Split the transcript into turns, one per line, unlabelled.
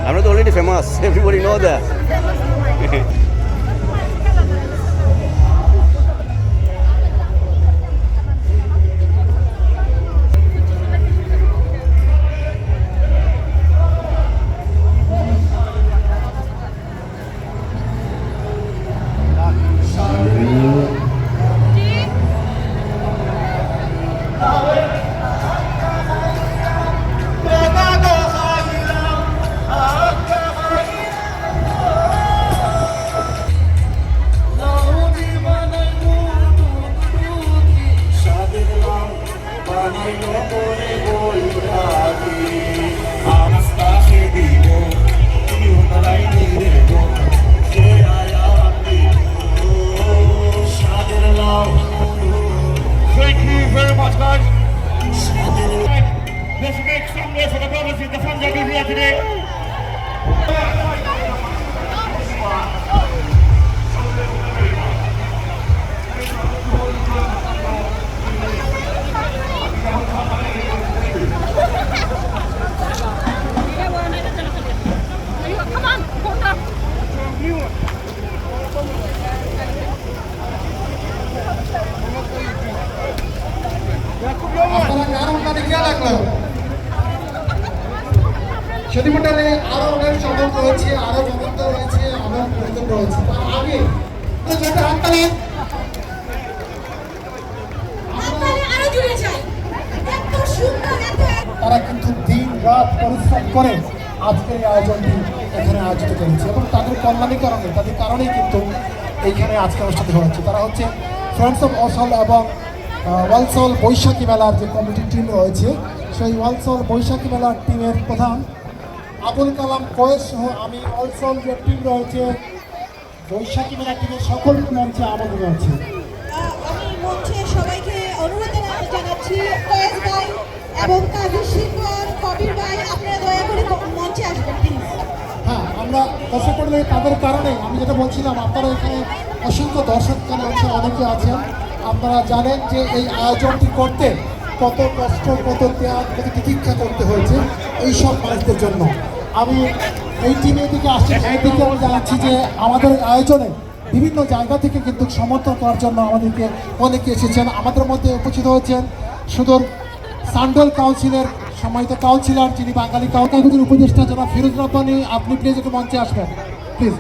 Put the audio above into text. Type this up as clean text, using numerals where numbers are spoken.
আমরা তো already famous, everybody know that.
Thank you very much, guys. Let's make some noise for the brothers in the fans that are here today.
Come on, go down.
আপনারা কার ওখানে গিয়ে লাগলো সেদিনটারে আরো অনেক সদস্য রয়েছে, আরো বন্ধু রয়েছে, আরো প্রয়োজন রয়েছে। তার আগে যেটা হাততালি
আরো জুড়ে যাই, এত সুন্দর, এত
তারা কিন্তু দিন রাত পরিশ্রম করে আজকের এই আয়োজনটি এখানে আয়োজিত করেছে এবং তাদের কল্যাণের কারণে, তাদের কারণেই কিন্তু এইখানে আজকে অনুষ্ঠানটি হচ্ছে। তারা হচ্ছে ফ্রেন্ডস অফ ওয়ালসল এবং ওয়ালসল বৈশাখী মেলার যে কমিটির টিম রয়েছে, সেই ওয়ালসল বৈশাখী মেলার টিমের প্রধান আবুল কালাম কয়েস সহ আমি ওয়ালসল যে টিম রয়েছে বৈশাখী মেলা টিমের সকল মঞ্চে আমন্ত্রণ জানাচ্ছি।
আমি মঞ্চে সবাইকে অনুরোধ জানাচ্ছি, কয়েস ভাই এবং কাজী শিকর, কবির ভাই, আপনারা দয়া করে মঞ্চে আসবেন প্লিজ।
হ্যাঁ, আমরা দর্শক করলে তাদের কারণে আমি যেটা বলছিলাম, আপনারা এখানে অসংখ্য দর্শক এখানে আছে, অনেকে আছেন। আপনারা জানেন যে এই আয়োজনটি করতে কত কষ্ট, কত ত্যাগ, কত প্রতীক্ষা করতে হয়েছে এই সব মানুষদের জন্য। আমি এই টিমের দিকে আসছি, এই দিকে আমি জানাচ্ছি যে আমাদের আয়োজনে বিভিন্ন জায়গা থেকে কিন্তু সমর্থন করার জন্য আমাদেরকে অনেকে এসেছেন। আমাদের মধ্যে উপস্থিত হয়েছেন সুদূর সান্ডল কাউন্সিলের সম্মানিত কাউন্সিলর, যিনি বাঙালি কাউন্সিলের উপদেষ্টা যারা ফিরোজ রব্বানী। আপনি প্লিজ একটু মঞ্চে আসবেন প্লিজ।